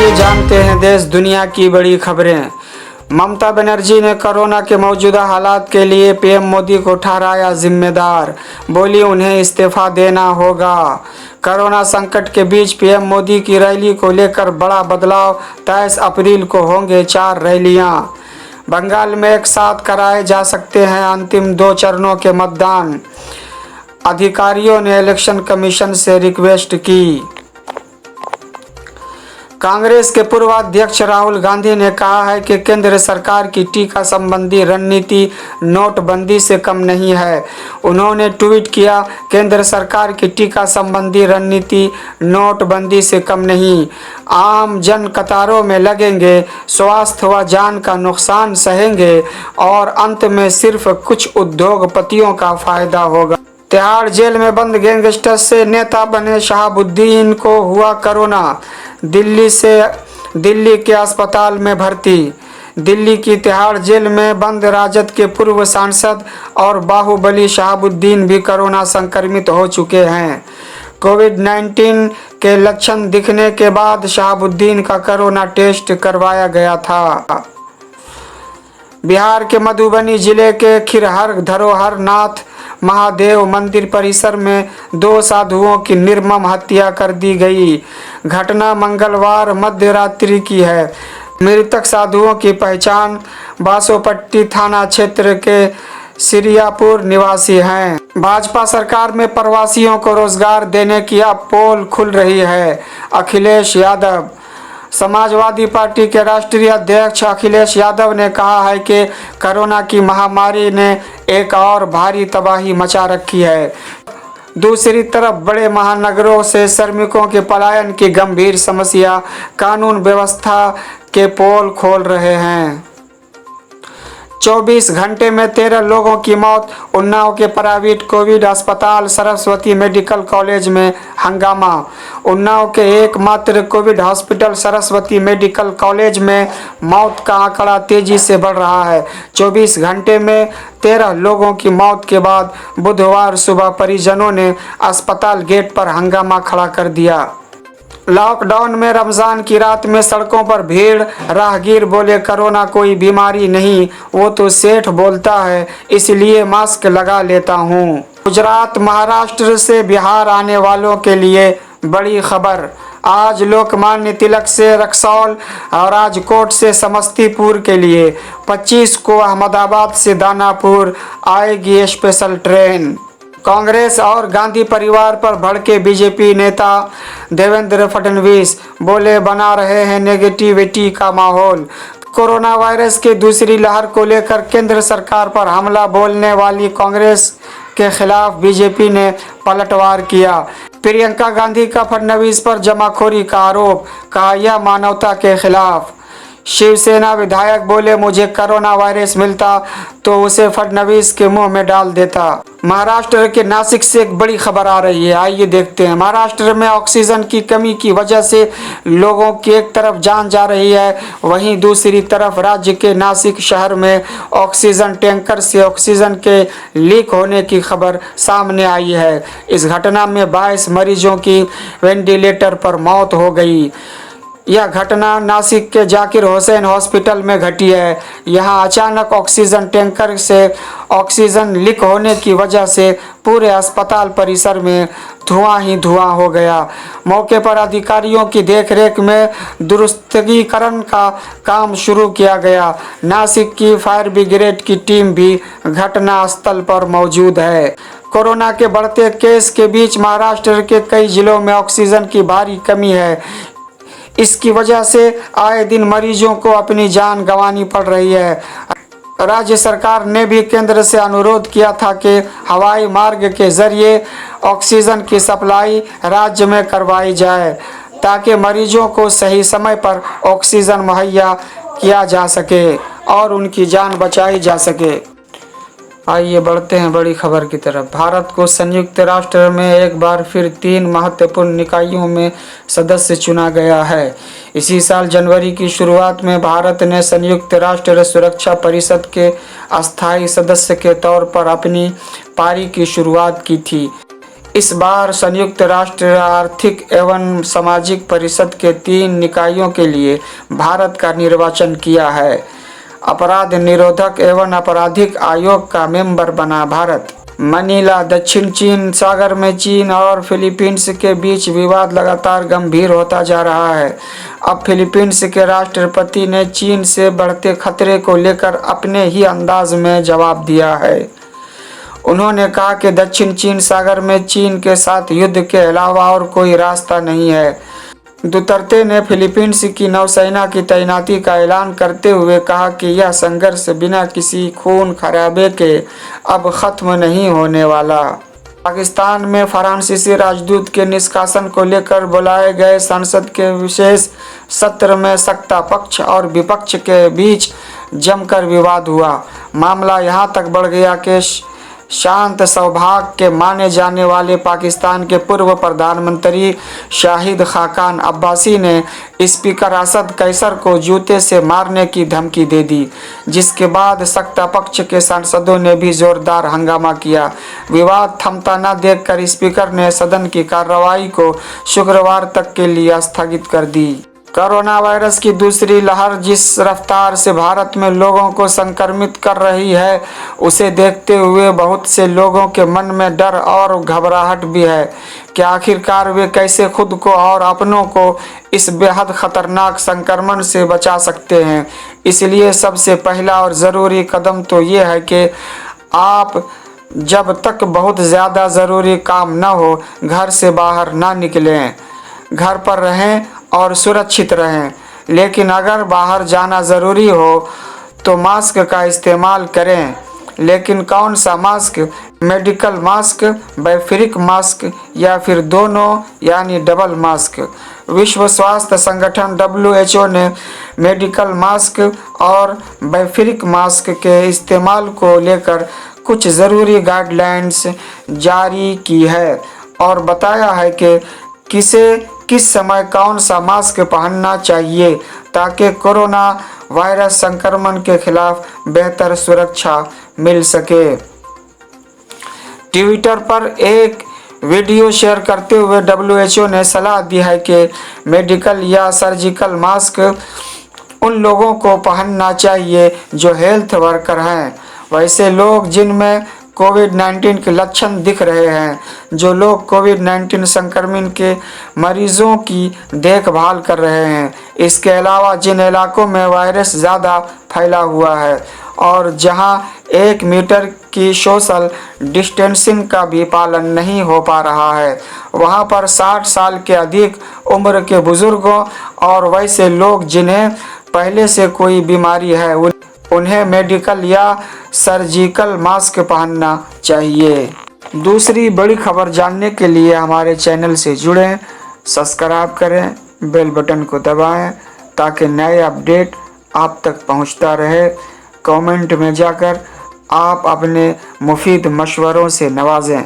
आइए जानते हैं देश दुनिया की बड़ी खबरें। ममता बनर्जी ने कोरोना के मौजूदा हालात के लिए पीएम मोदी को ठहराया जिम्मेदार। बोली उन्हें इस्तीफा देना होगा। कोरोना संकट के बीच पीएम मोदी की रैली को लेकर बड़ा बदलाव। 23 अप्रैल को होंगे 4 रैलियां। बंगाल में एक साथ कराए जा सकते हैं अंतिम 2 चरणों के मतदान। अधिकारियों ने इलेक्शन कमीशन से रिक्वेस्ट की। कांग्रेस के पूर्व अध्यक्ष राहुल गांधी ने कहा है कि केंद्र सरकार की टीका संबंधी रणनीति नोटबंदी से कम नहीं है। उन्होंने ट्वीट किया, केंद्र सरकार की टीका संबंधी रणनीति नोटबंदी से कम नहीं। आम जन कतारों में लगेंगे, स्वास्थ्य व जान का नुकसान सहेंगे और अंत में सिर्फ कुछ उद्योगपतियों का फायदा होगा। तिहाड़ जेल में बंद गैंगस्टर से नेता बने शहाबुद्दीन को हुआ कोरोना। दिल्ली के अस्पताल में भर्ती। दिल्ली की तिहाड़ जेल में बंद राजद के पूर्व सांसद और बाहुबली शहाबुद्दीन भी कोरोना संक्रमित हो चुके हैं। कोविड-19 के लक्षण दिखने के बाद शहाबुद्दीन का कोरोना टेस्ट करवाया गया था। बिहार के मधुबनी जिले के खिरहर धरोहर नाथ महादेव मंदिर परिसर में 2 साधुओं की निर्मम हत्या कर दी गई। घटना मंगलवार मध्य रात्रि की है। मृतक साधुओं की पहचान बासोपट्टी थाना क्षेत्र के सिरियापुर निवासी हैं। भाजपा सरकार में प्रवासियों को रोजगार देने की अब पोल खुल रही है। अखिलेश यादव। समाजवादी पार्टी के राष्ट्रीय अध्यक्ष अखिलेश यादव ने कहा है कि कोरोना की महामारी ने एक और भारी तबाही मचा रखी है। दूसरी तरफ बड़े महानगरों से श्रमिकों के पलायन की गंभीर समस्या कानून व्यवस्था के पोल खोल रहे हैं। 24 घंटे में 13 लोगों की मौत। उन्नाव के प्राइवेट कोविड अस्पताल सरस्वती मेडिकल कॉलेज में हंगामा। उन्नाव के एकमात्र Covid hospital Saraswati medical college में मौत का आंकड़ा तेजी से बढ़ रहा है। 24 घंटे में 13 लोगों की मौत के बाद बुधवार सुबह परिजनों ने अस्पताल गेट पर हंगामा खड़ा कर दिया। लॉकडाउन में रमजान की रात में सड़कों पर भीड़। राहगीर बोले कोरोना कोई बीमारी नहीं, वो तो सेठ बोलता है इसलिए मास्क लगा लेता हूँ। गुजरात महाराष्ट्र से बिहार आने वालों के लिए बड़ी खबर। आज लोकमान्य तिलक से रक्सौल और राजकोट से समस्तीपुर के लिए, 25 को अहमदाबाद से दानापुर आएगी स्पेशल ट्रेन। कांग्रेस और गांधी परिवार पर भड़के बीजेपी नेता देवेंद्र फडणवीस। बोले बना रहे हैं नेगेटिविटी का माहौल। कोरोना वायरस की दूसरी लहर को लेकर केंद्र सरकार पर हमला बोलने वाली कांग्रेस के खिलाफ बीजेपी ने पलटवार किया। प्रियंका गांधी का फडणवीस पर जमाखोरी का आरोप, कहा यह मानवता के खिलाफ। शिवसेना विधायक बोले मुझे कोरोना वायरस मिलता तो उसे फडणवीस के मुंह में डाल देता। महाराष्ट्र के नासिक से एक बड़ी खबर आ रही है, आइए देखते हैं। महाराष्ट्र में ऑक्सीजन की कमी की वजह से लोगों की एक तरफ जान जा रही है, वहीं दूसरी तरफ राज्य के नासिक शहर में ऑक्सीजन टैंकर से ऑक्सीजन के लीक होने की खबर सामने आई है। इस घटना में 22 मरीजों की वेंटिलेटर पर मौत हो गई। यह घटना नासिक के जाकिर हुसैन हॉस्पिटल में घटी है। यहां अचानक ऑक्सीजन टैंकर से ऑक्सीजन लीक होने की वजह से पूरे अस्पताल परिसर में धुआं ही धुआं हो गया। मौके पर अधिकारियों की देखरेख में दुरुस्तीकरण का काम शुरू किया गया। नासिक की फायर ब्रिगेड की टीम भी घटना स्थल पर मौजूद है। कोरोना के बढ़ते केस के बीच महाराष्ट्र के कई जिलों में ऑक्सीजन की भारी कमी है। इसकी वजह से आए दिन मरीजों को अपनी जान गंवानी पड़ रही है। राज्य सरकार ने भी केंद्र से अनुरोध किया था कि हवाई मार्ग के जरिए ऑक्सीजन की सप्लाई राज्य में करवाई जाए ताकि मरीजों को सही समय पर ऑक्सीजन मुहैया किया जा सके और उनकी जान बचाई जा सके। आइए बढ़ते हैं बड़ी खबर की तरफ। भारत को संयुक्त राष्ट्र में एक बार फिर 3 महत्वपूर्ण निकायों में सदस्य चुना गया है। इसी साल जनवरी की शुरुआत में भारत ने संयुक्त राष्ट्र सुरक्षा परिषद के अस्थायी सदस्य के तौर पर अपनी पारी की शुरुआत की थी। इस बार संयुक्त राष्ट्र आर्थिक एवं सामाजिक परिषद के 3 निकायों के लिए भारत का निर्वाचन किया है। अपराध निरोधक एवं आपराधिक आयोग का मेंबर बना भारत। मनीला, दक्षिण चीन सागर में चीन और फिलीपींस के बीच विवाद लगातार गंभीर होता जा रहा है। अब फिलीपींस के राष्ट्रपति ने चीन से बढ़ते खतरे को लेकर अपने ही अंदाज में जवाब दिया है। उन्होंने कहा कि दक्षिण चीन सागर में चीन के साथ युद्ध के अलावा और कोई रास्ता नहीं है। दुतर्ते ने फिलीपींस की नौसेना की तैनाती का ऐलान करते हुए कहा कि यह संघर्ष बिना किसी खून खराबे के अब खत्म नहीं होने वाला। पाकिस्तान में फ्रांसीसी राजदूत के निष्कासन को लेकर बुलाए गए संसद के विशेष सत्र में सत्ता पक्ष और विपक्ष के बीच जमकर विवाद हुआ। मामला यहाँ तक बढ़ गया कि शांत स्वभाव के माने जाने वाले पाकिस्तान के पूर्व प्रधानमंत्री शाहिद खाकान अब्बासी ने स्पीकर असद कैसर को जूते से मारने की धमकी दे दी, जिसके बाद सत्ता पक्ष के सांसदों ने भी जोरदार हंगामा किया। विवाद थमता न देखकर स्पीकर ने सदन की कार्रवाई को शुक्रवार तक के लिए स्थगित कर दी। कोरोना वायरस की दूसरी लहर जिस रफ्तार से भारत में लोगों को संक्रमित कर रही है, उसे देखते हुए बहुत से लोगों के मन में डर और घबराहट भी है कि आखिरकार वे कैसे खुद को और अपनों को इस बेहद खतरनाक संक्रमण से बचा सकते हैं। इसलिए सबसे पहला और ज़रूरी कदम तो ये है कि आप जब तक बहुत ज़्यादा ज़रूरी काम न हो घर से बाहर ना निकलें, घर पर रहें और सुरक्षित रहें। लेकिन अगर बाहर जाना ज़रूरी हो तो मास्क का इस्तेमाल करें। लेकिन कौन सा मास्क? मेडिकल मास्क, बैफिरिक मास्क या फिर दोनों यानी डबल मास्क। विश्व स्वास्थ्य संगठन WHO ने मेडिकल मास्क और बैफिरिक मास्क के इस्तेमाल को लेकर कुछ ज़रूरी गाइडलाइंस जारी की है और बताया है कि किस समय कौन सा मास्क पहनना चाहिए ताकि कोरोना वायरस संक्रमण के खिलाफ बेहतर सुरक्षा मिल सके। ट्विटर पर एक वीडियो शेयर करते हुए WHO ने सलाह दी है कि मेडिकल या सर्जिकल मास्क उन लोगों को पहनना चाहिए जो हेल्थ वर्कर हैं, वैसे लोग जिनमें कोविड-19 के लक्षण दिख रहे हैं, जो लोग कोविड-19 संक्रमण के मरीजों की देखभाल कर रहे हैं। इसके अलावा जिन इलाकों में वायरस ज़्यादा फैला हुआ है और जहां 1 मीटर की सोशल डिस्टेंसिंग का भी पालन नहीं हो पा रहा है, वहां पर 60 साल के अधिक उम्र के बुजुर्गों और वैसे लोग जिन्हें पहले से कोई बीमारी है उन्हें मेडिकल या सर्जिकल मास्क पहनना चाहिए। दूसरी बड़ी खबर जानने के लिए हमारे चैनल से जुड़ें, सब्सक्राइब करें, बेल बटन को दबाएं ताकि नए अपडेट आप तक पहुंचता रहे। कमेंट में जाकर आप अपने मुफीद मशवरों से नवाजें।